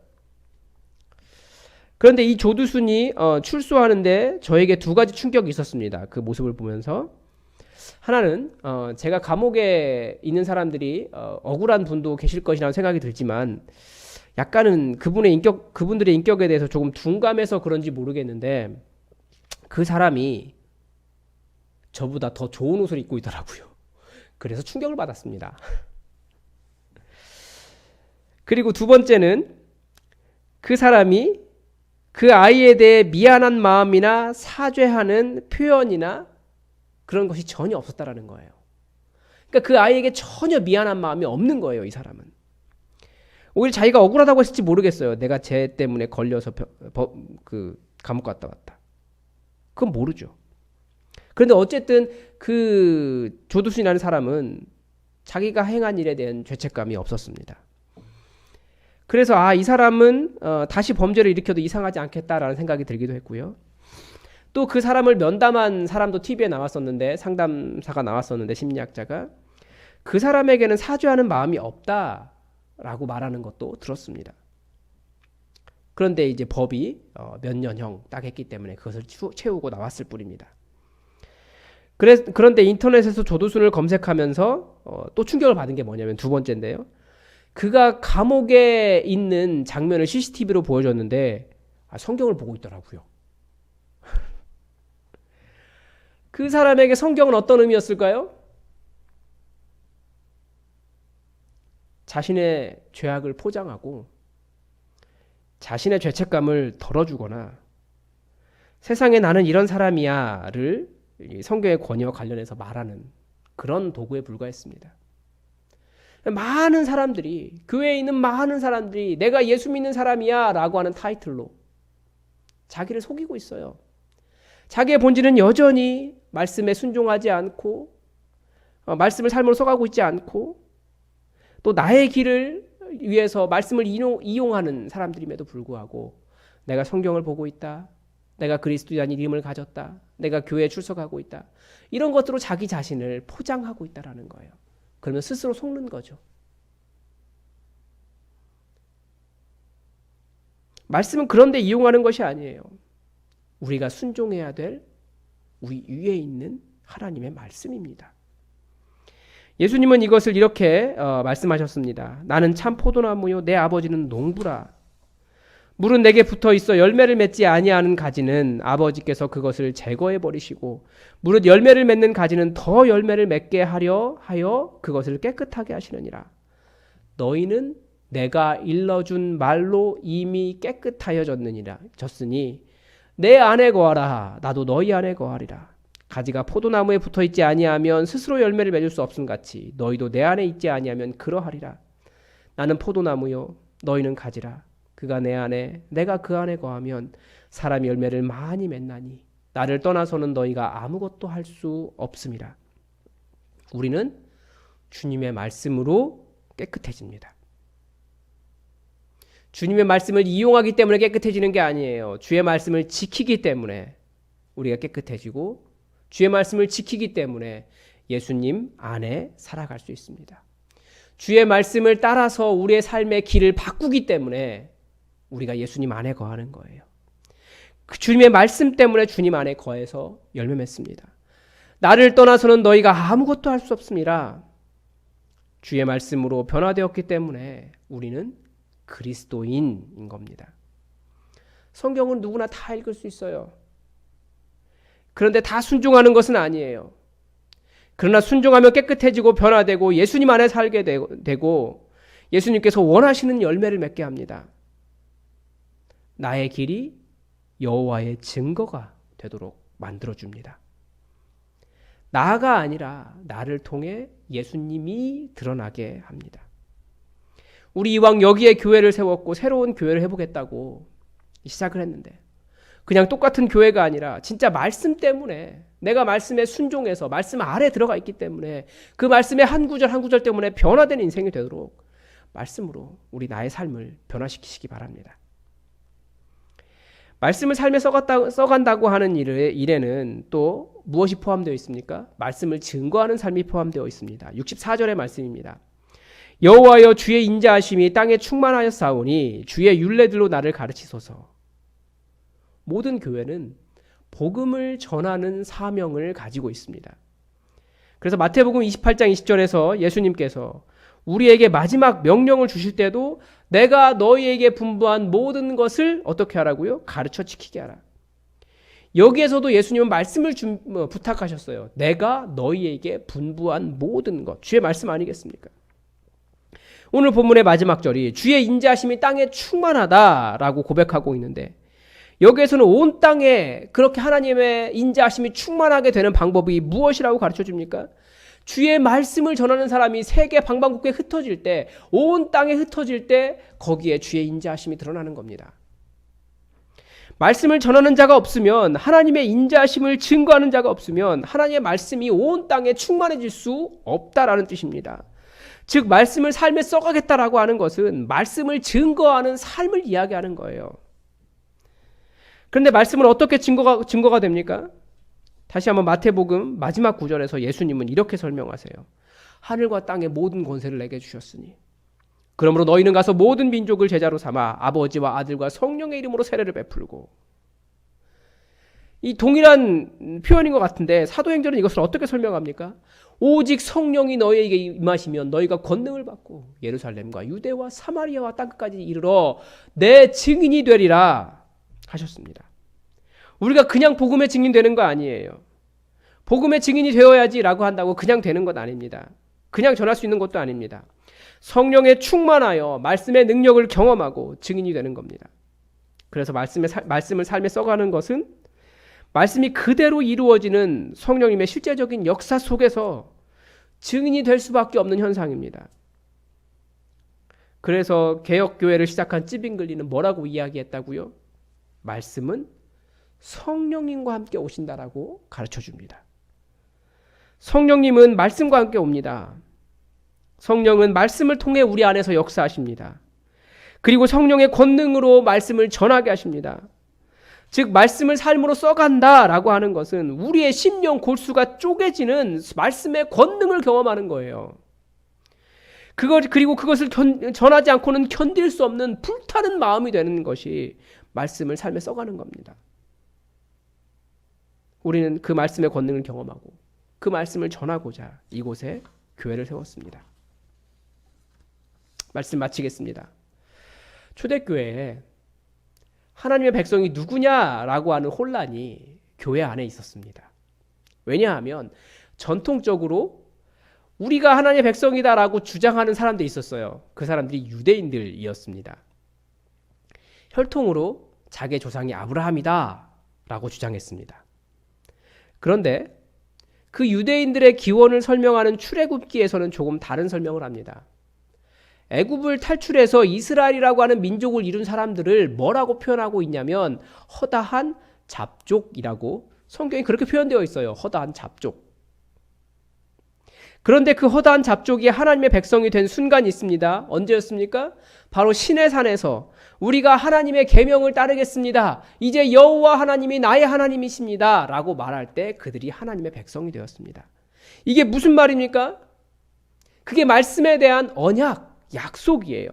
그런데 이 조두순이 출소하는데 저에게 2가지 충격이 있었습니다. 그 모습을 보면서. 하나는 제가 감옥에 있는 사람들이 억울한 분도 계실 것이라는 생각이 들지만 약간은 그분들의 인격에 대해서 조금 둔감해서 그런지 모르겠는데 그 사람이 저보다 더 좋은 옷을 입고 있더라고요. 그래서 충격을 받았습니다. 그리고 2번째는 그 사람이 그 아이에 대해 미안한 마음이나 사죄하는 표현이나 그런 것이 전혀 없었다라는 거예요. 그러니까 그 아이에게 전혀 미안한 마음이 없는 거예요, 이 사람은. 오히려 자기가 억울하다고 했을지 모르겠어요. 내가 쟤 때문에 걸려서 감옥 갔다 왔다. 그건 모르죠. 그런데 어쨌든 그 조두순이라는 사람은 자기가 행한 일에 대한 죄책감이 없었습니다. 그래서 이 사람은 다시 범죄를 일으켜도 이상하지 않겠다라는 생각이 들기도 했고요. 또 그 사람을 면담한 사람도 TV에 나왔었는데, 상담사가 나왔었는데, 심리학자가 그 사람에게는 사죄하는 마음이 없다라고 말하는 것도 들었습니다. 그런데 이제 법이 몇 년형 딱 했기 때문에 그것을 채우고 나왔을 뿐입니다. 그런데 인터넷에서 조두순을 검색하면서 또 충격을 받은 게 뭐냐면 2번째인데요. 그가 감옥에 있는 장면을 CCTV로 보여줬는데 성경을 보고 있더라고요. 그 사람에게 성경은 어떤 의미였을까요? 자신의 죄악을 포장하고 자신의 죄책감을 덜어주거나 세상에 나는 이런 사람이야를 성경의 권위와 관련해서 말하는 그런 도구에 불과했습니다. 많은 사람들이, 교회에 있는 많은 사람들이 내가 예수 믿는 사람이야 라고 하는 타이틀로 자기를 속이고 있어요. 자기의 본질은 여전히 말씀에 순종하지 않고 말씀을 삶으로 써가고 있지 않고 또 나의 길을 위해서 말씀을 이용하는 사람들임에도 불구하고 내가 성경을 보고 있다, 내가 그리스도인이라는 이름을 가졌다, 내가 교회에 출석하고 있다, 이런 것들로 자기 자신을 포장하고 있다라는 거예요. 그러면 스스로 속는 거죠. 말씀은 그런데 이용하는 것이 아니에요. 우리가 순종해야 될 우리 위에 있는 하나님의 말씀입니다. 예수님은 이것을 이렇게 말씀하셨습니다. 나는 참 포도나무요 내 아버지는 농부라. 물은 내게 붙어 있어 열매를 맺지 아니하는 가지는 아버지께서 그것을 제거해 버리시고 무릇 열매를 맺는 가지는 더 열매를 맺게 하려 하여 그것을 깨끗하게 하시느니라. 너희는 내가 일러준 말로 이미 깨끗하여졌으니 내 안에 거하라. 나도 너희 안에 거하리라. 가지가 포도나무에 붙어 있지 아니하면 스스로 열매를 맺을 수 없음 같이 너희도 내 안에 있지 아니하면 그러하리라. 나는 포도나무요 너희는 가지라. 그가 내 안에 내가 그 안에 거하면 사람이 열매를 많이 맺나니 나를 떠나서는 너희가 아무것도 할 수 없음이라. 우리는 주님의 말씀으로 깨끗해집니다. 주님의 말씀을 이용하기 때문에 깨끗해지는 게 아니에요. 주의 말씀을 지키기 때문에 우리가 깨끗해지고 주의 말씀을 지키기 때문에 예수님 안에 살아갈 수 있습니다. 주의 말씀을 따라서 우리의 삶의 길을 바꾸기 때문에 우리가 예수님 안에 거하는 거예요. 그 주님의 말씀 때문에 주님 안에 거해서 열매 맺습니다. 나를 떠나서는 너희가 아무것도 할 수 없습니다. 주의 말씀으로 변화되었기 때문에 우리는 그리스도인인 겁니다. 성경은 누구나 다 읽을 수 있어요. 그런데 다 순종하는 것은 아니에요. 그러나 순종하면 깨끗해지고 변화되고 예수님 안에 살게 되고 예수님께서 원하시는 열매를 맺게 합니다. 나의 길이 여호와의 증거가 되도록 만들어줍니다. 나가 아니라 나를 통해 예수님이 드러나게 합니다. 우리 이왕 여기에 교회를 세웠고 새로운 교회를 해보겠다고 시작을 했는데 그냥 똑같은 교회가 아니라 진짜 말씀 때문에 내가 말씀에 순종해서 말씀 아래 들어가 있기 때문에 그 말씀의 한 구절 한 구절 때문에 변화된 인생이 되도록 말씀으로 우리 나의 삶을 변화시키시기 바랍니다. 말씀을 삶에 써간다고 하는 일에는 또 무엇이 포함되어 있습니까? 말씀을 증거하는 삶이 포함되어 있습니다. 64절의 말씀입니다. 여호와여 주의 인자하심이 땅에 충만하였사오니 주의 율례들로 나를 가르치소서. 모든 교회는 복음을 전하는 사명을 가지고 있습니다. 그래서 마태복음 28장 20절에서 예수님께서 우리에게 마지막 명령을 주실 때도 내가 너희에게 분부한 모든 것을 어떻게 하라고요? 가르쳐 지키게 하라. 여기에서도 예수님은 말씀을 부탁하셨어요. 내가 너희에게 분부한 모든 것. 주의 말씀 아니겠습니까? 오늘 본문의 마지막 절이 주의 인자하심이 땅에 충만하다라고 고백하고 있는데 여기에서는 온 땅에 그렇게 하나님의 인자하심이 충만하게 되는 방법이 무엇이라고 가르쳐 줍니까? 주의 말씀을 전하는 사람이 세계 방방곡곡에 흩어질 때, 온 땅에 흩어질 때 거기에 주의 인자하심이 드러나는 겁니다. 말씀을 전하는 자가 없으면, 하나님의 인자하심을 증거하는 자가 없으면 하나님의 말씀이 온 땅에 충만해질 수 없다라는 뜻입니다. 즉 말씀을 삶에 써가겠다라고 하는 것은 말씀을 증거하는 삶을 이야기하는 거예요. 그런데 말씀은 어떻게 증거가 됩니까? 다시 한번 마태복음 마지막 구절에서 예수님은 이렇게 설명하세요. 하늘과 땅의 모든 권세를 내게 주셨으니 그러므로 너희는 가서 모든 민족을 제자로 삼아 아버지와 아들과 성령의 이름으로 세례를 베풀고. 이 동일한 표현인 것 같은데 사도행전은 이것을 어떻게 설명합니까? 오직 성령이 너희에게 임하시면 너희가 권능을 받고 예루살렘과 유대와 사마리아와 땅끝까지 이르러 내 증인이 되리라 하셨습니다. 우리가 그냥 복음의 증인되는 거 아니에요. 복음의 증인이 되어야지라고 한다고 그냥 되는 것 아닙니다. 그냥 전할 수 있는 것도 아닙니다. 성령에 충만하여 말씀의 능력을 경험하고 증인이 되는 겁니다. 그래서 말씀을 삶에 써가는 것은 말씀이 그대로 이루어지는 성령님의 실제적인 역사 속에서 증인이 될 수밖에 없는 현상입니다. 그래서 개혁교회를 시작한 찌빙글리는 뭐라고 이야기했다고요? 말씀은 성령님과 함께 오신다라고 가르쳐줍니다. 성령님은 말씀과 함께 옵니다. 성령은 말씀을 통해 우리 안에서 역사하십니다. 그리고 성령의 권능으로 말씀을 전하게 하십니다. 즉 말씀을 삶으로 써간다라고 하는 것은 우리의 심령 골수가 쪼개지는 말씀의 권능을 경험하는 거예요. 그리고 그것을 전하지 않고는 견딜 수 없는 불타는 마음이 되는 것이 말씀을 삶에 써가는 겁니다. 우리는 그 말씀의 권능을 경험하고 그 말씀을 전하고자 이곳에 교회를 세웠습니다. 말씀 마치겠습니다. 초대교회에 하나님의 백성이 누구냐라고 하는 혼란이 교회 안에 있었습니다. 왜냐하면 전통적으로 우리가 하나님의 백성이다라고 주장하는 사람들이 있었어요. 그 사람들이 유대인들이었습니다. 혈통으로 자기의 조상이 아브라함이다라고 주장했습니다. 그런데 그 유대인들의 기원을 설명하는 출애굽기에서는 조금 다른 설명을 합니다. 애굽을 탈출해서 이스라엘이라고 하는 민족을 이룬 사람들을 뭐라고 표현하고 있냐면 허다한 잡족이라고 성경이 그렇게 표현되어 있어요. 허다한 잡족. 그런데 그 허다한 잡족이 하나님의 백성이 된 순간이 있습니다. 언제였습니까? 바로 시내산에서 우리가 하나님의 계명을 따르겠습니다. 이제 여호와 하나님이 나의 하나님이십니다. 라고 말할 때 그들이 하나님의 백성이 되었습니다. 이게 무슨 말입니까? 그게 말씀에 대한 언약, 약속이에요.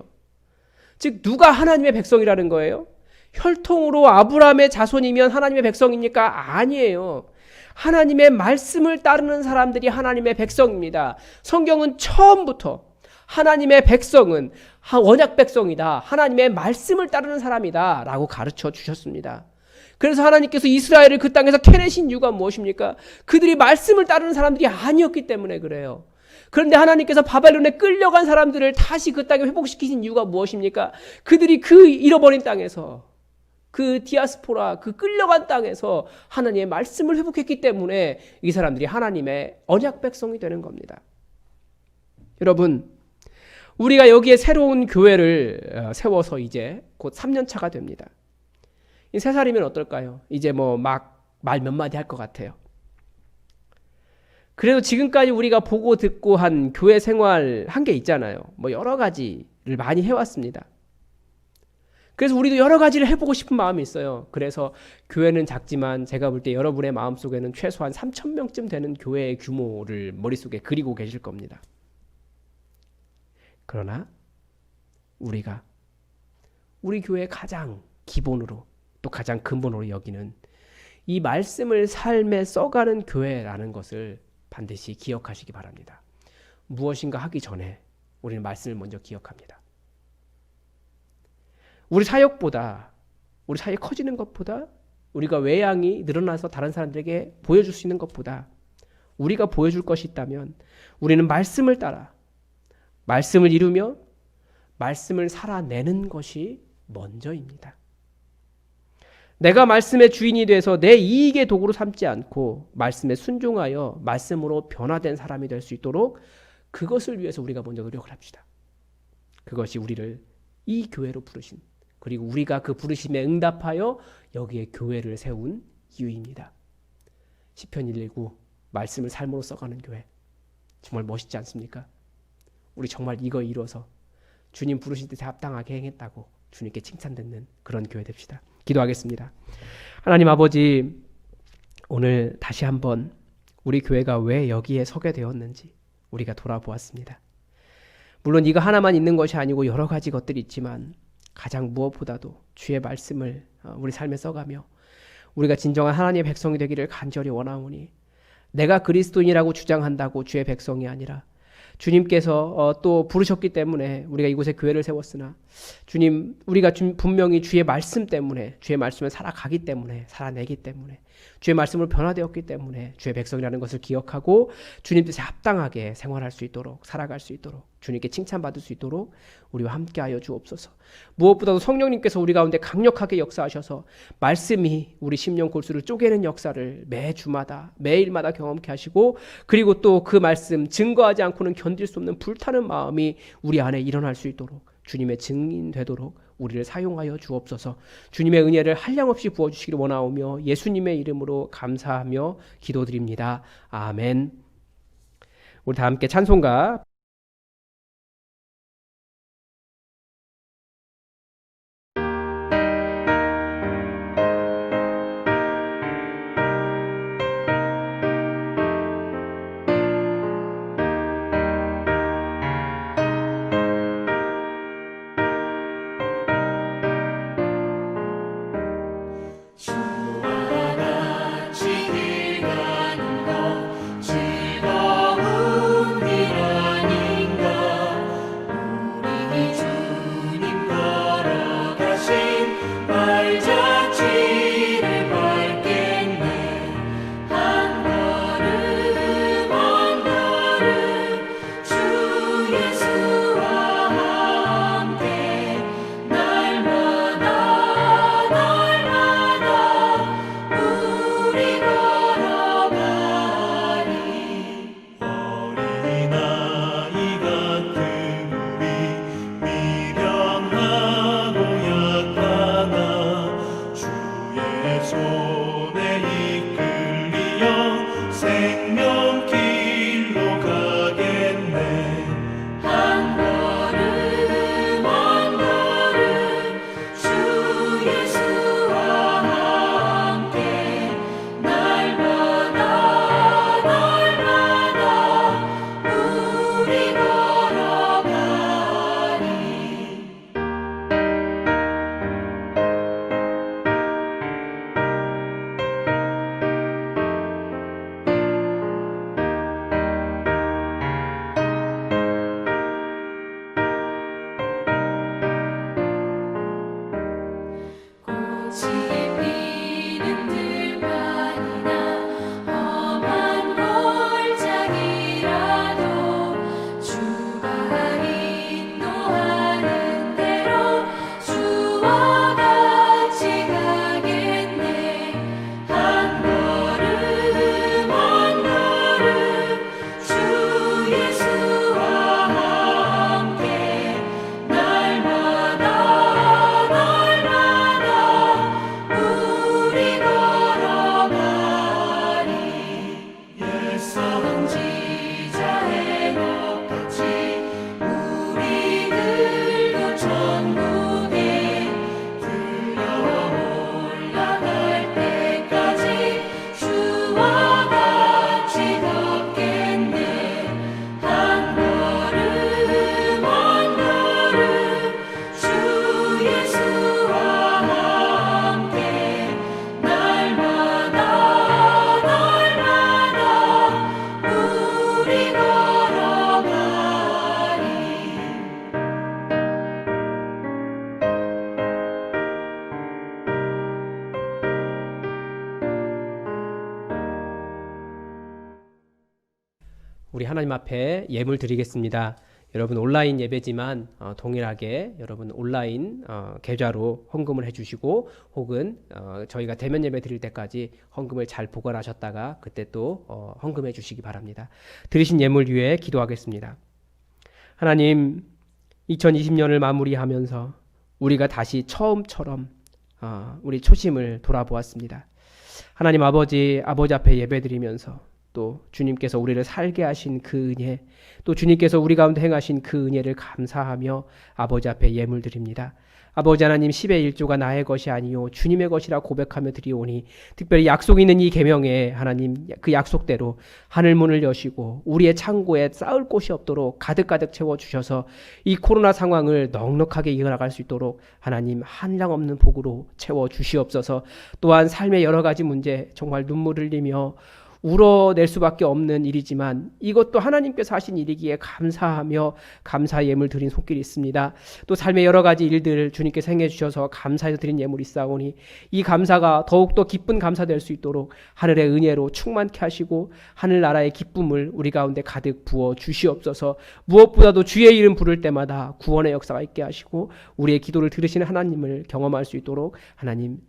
즉 누가 하나님의 백성이라는 거예요? 혈통으로 아브라함의 자손이면 하나님의 백성입니까? 아니에요. 하나님의 말씀을 따르는 사람들이 하나님의 백성입니다. 성경은 처음부터 하나님의 백성은 언약 백성이다. 하나님의 말씀을 따르는 사람이다. 라고 가르쳐 주셨습니다. 그래서 하나님께서 이스라엘을 그 땅에서 캐내신 이유가 무엇입니까? 그들이 말씀을 따르는 사람들이 아니었기 때문에 그래요. 그런데 하나님께서 바벨론에 끌려간 사람들을 다시 그 땅에 회복시키신 이유가 무엇입니까? 그들이 그 잃어버린 땅에서, 그 디아스포라, 그 끌려간 땅에서 하나님의 말씀을 회복했기 때문에 이 사람들이 하나님의 언약 백성이 되는 겁니다. 여러분, 우리가 여기에 새로운 교회를 세워서 이제 곧 3년 차가 됩니다. 이 3살이면 어떨까요? 이제 뭐 막 말 몇 마디 할 것 같아요. 그래도 지금까지 우리가 보고 듣고 한 교회 생활 한 게 있잖아요. 뭐 여러 가지를 많이 해왔습니다. 그래서 우리도 여러 가지를 해보고 싶은 마음이 있어요. 그래서 교회는 작지만 제가 볼 때 여러분의 마음속에는 최소한 3,000명쯤 되는 교회의 규모를 머릿속에 그리고 계실 겁니다. 그러나 우리가 우리 교회의 가장 기본으로 또 가장 근본으로 여기는 이 말씀을 삶에 써가는 교회라는 것을 반드시 기억하시기 바랍니다. 무엇인가 하기 전에 우리는 말씀을 먼저 기억합니다. 우리 사역보다, 우리 사역 커지는 것보다, 우리가 외양이 늘어나서 다른 사람들에게 보여줄 수 있는 것보다 우리가 보여줄 것이 있다면 우리는 말씀을 따라 말씀을 이루며 말씀을 살아내는 것이 먼저입니다. 내가 말씀의 주인이 돼서 내 이익의 도구로 삼지 않고 말씀에 순종하여 말씀으로 변화된 사람이 될 수 있도록 그것을 위해서 우리가 먼저 노력을 합시다. 그것이 우리를 이 교회로 부르신, 그리고 우리가 그 부르심에 응답하여 여기에 교회를 세운 이유입니다. 시편 119 말씀을 삶으로 써가는 교회, 정말 멋있지 않습니까? 우리 정말 이거 이뤄서 주님 부르신 뜻에 합당하게 행했다고 주님께 칭찬받는 그런 교회 됩시다. 기도하겠습니다. 하나님 아버지, 오늘 다시 한번 우리 교회가 왜 여기에 서게 되었는지 우리가 돌아보았습니다. 물론 이거 하나만 있는 것이 아니고 여러 가지 것들이 있지만 가장 무엇보다도 주의 말씀을 우리 삶에 써가며 우리가 진정한 하나님의 백성이 되기를 간절히 원하오니, 내가 그리스도인이라고 주장한다고 주의 백성이 아니라 주님께서 또 부르셨기 때문에 우리가 이곳에 교회를 세웠으나, 주님, 우리가 분명히 주의 말씀 때문에, 주의 말씀을 살아가기 때문에, 살아내기 때문에, 주의 말씀으로 변화되었기 때문에 주의 백성이라는 것을 기억하고 주님 뜻에 합당하게 생활할 수 있도록, 살아갈 수 있도록, 주님께 칭찬받을 수 있도록 우리와 함께하여 주옵소서. 무엇보다도 성령님께서 우리 가운데 강력하게 역사하셔서 말씀이 우리 심령 골수를 쪼개는 역사를 매주마다, 매일마다 경험케 하시고, 그리고 또 그 말씀 증거하지 않고는 견딜 수 없는 불타는 마음이 우리 안에 일어날 수 있도록, 주님의 증인 되도록 우리를 사용하여 주옵소서. 주님의 은혜를 한량없이 부어주시기를 원하오며 예수님의 이름으로 감사하며 기도드립니다. 아멘. 우리 다 함께 찬송가 주와 같이 길 가는 것 즐거운 일 아니 우리 하나님 앞에 예물 드리겠습니다. 여러분 온라인 예배지만 동일하게 여러분 온라인 계좌로 헌금을 해주시고 혹은 저희가 대면 예배 드릴 때까지 헌금을 잘 보관하셨다가 그때 또 헌금해 주시기 바랍니다. 드리신 예물 위에 기도하겠습니다. 하나님, 2020년을 마무리하면서 우리가 다시 처음처럼 우리 초심을 돌아보았습니다. 하나님 아버지 앞에 예배드리면서 또 주님께서 우리를 살게 하신 그 은혜, 또 주님께서 우리 가운데 행하신 그 은혜를 감사하며 아버지 앞에 예물 드립니다. 아버지 하나님, 10의 1조가 나의 것이 아니요 주님의 것이라 고백하며 드리오니 특별히 약속 있는 이 계명에 하나님 그 약속대로 하늘 문을 여시고 우리의 창고에 쌓을 곳이 없도록 가득가득 채워주셔서 이 코로나 상황을 넉넉하게 이어나갈 수 있도록 하나님 한량 없는 복으로 채워주시옵소서. 또한 삶의 여러 가지 문제 정말 눈물 흘리며 울어낼 수밖에 없는 일이지만 이것도 하나님께서 하신 일이기에 감사하며 감사 예물 드린 손길이 있습니다. 또 삶의 여러 가지 일들 주님께서 행해 주셔서 감사해서 드린 예물이 있사오니 이 감사가 더욱더 기쁜 감사 될 수 있도록 하늘의 은혜로 충만케 하시고 하늘나라의 기쁨을 우리 가운데 가득 부어 주시옵소서. 무엇보다도 주의 이름 부를 때마다 구원의 역사가 있게 하시고 우리의 기도를 들으시는 하나님을 경험할 수 있도록 하나님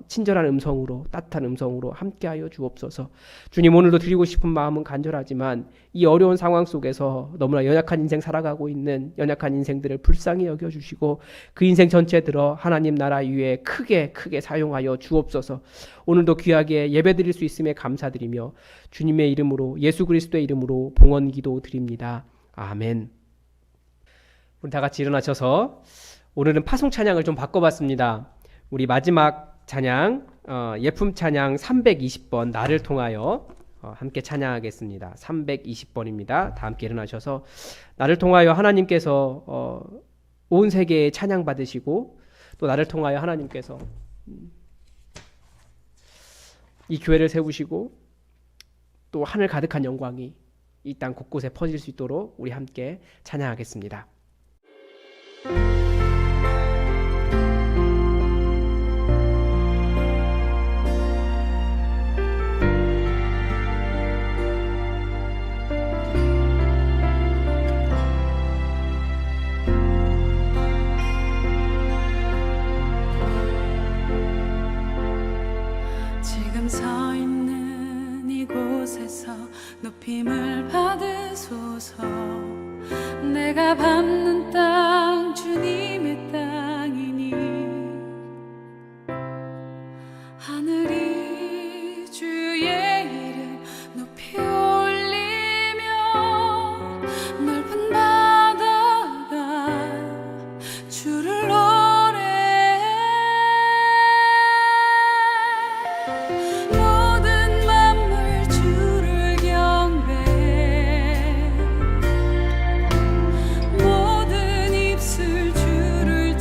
친절한 음성으로 따뜻한 음성으로 함께하여 주옵소서. 주님, 오늘도 드리고 싶은 마음은 간절하지만 이 어려운 상황 속에서 너무나 연약한 인생 살아가고 있는 연약한 인생들을 불쌍히 여겨주시고 그 인생 전체에 들어 하나님 나라 위에 크게 사용하여 주옵소서. 오늘도 귀하게 예배드릴 수 있음에 감사드리며 주님의 이름으로 예수 그리스도의 이름으로 봉헌 기도 드립니다. 아멘. 우리 다 같이 일어나셔서 오늘은 파송 찬양을 좀 바꿔봤습니다. 우리 마지막 찬양 예품 찬양 320번 나를 통하여 함께 찬양하겠습니다. 320번입니다. 다 함께 일어나셔서 나를 통하여 하나님께서 온 세계에 찬양 받으시고 또 나를 통하여 하나님께서 이 교회를 세우시고 또 하늘 가득한 영광이 이 땅 곳곳에 퍼질 수 있도록 우리 함께 찬양하겠습니다. 지금 서 있는 이곳에서 높임을 받으소서. 내가 밟는 땅 주님의 땅이니 하늘이 주의 이름 높이 올리며 넓은 바다가 주를 노래해. 모든 만물 주를 경배해. 모든 입술 주를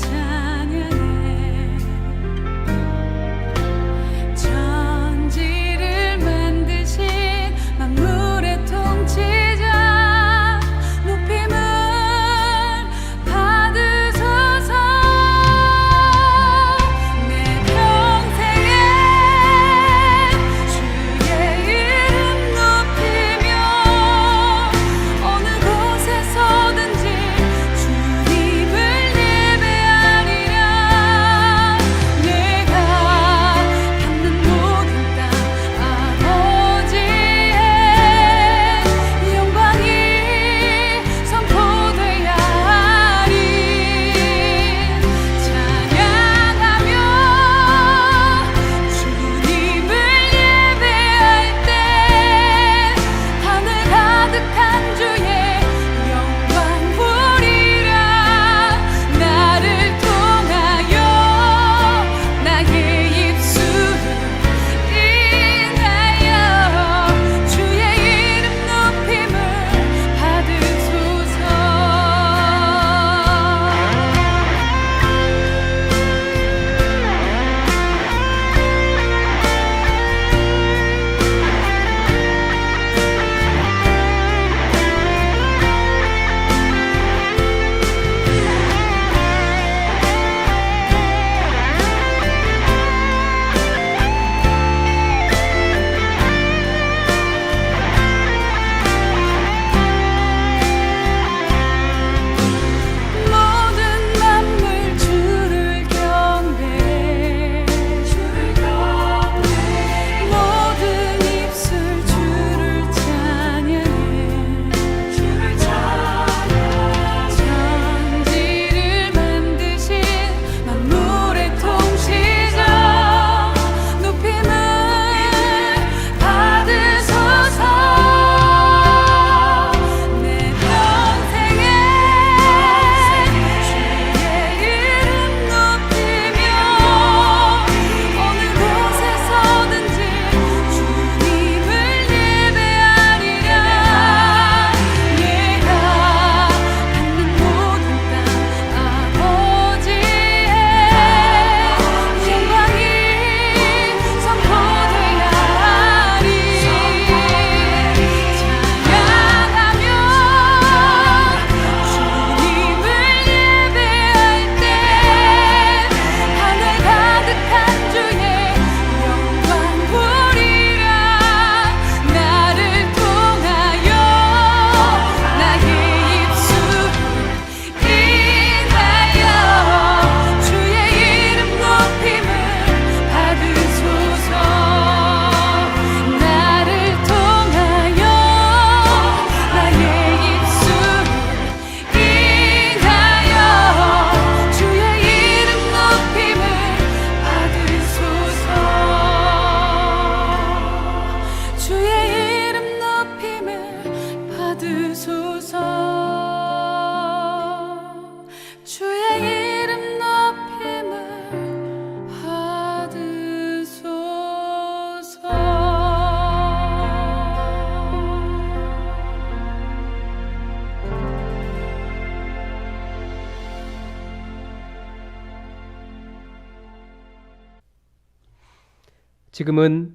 지금은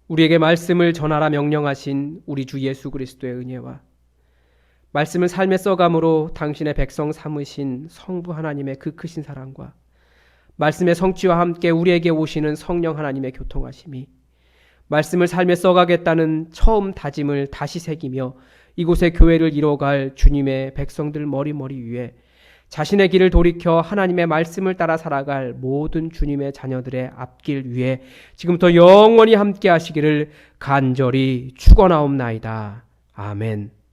우리에게 말씀을 전하라 명령하신 우리 주 예수 그리스도의 은혜와 말씀을 삶에 써감으로 당신의 백성 삼으신 성부 하나님의 그 크신 사랑과 말씀의 성취와 함께 우리에게 오시는 성령 하나님의 교통하심이 말씀을 삶에 써가겠다는 처음 다짐을 다시 새기며 이곳의 교회를 이뤄갈 주님의 백성들 머리머리 위에 자신의 길을 돌이켜 하나님의 말씀을 따라 살아갈 모든 주님의 자녀들의 앞길 위에 지금부터 영원히 함께 하시기를 간절히 축원하옵나이다. 아멘.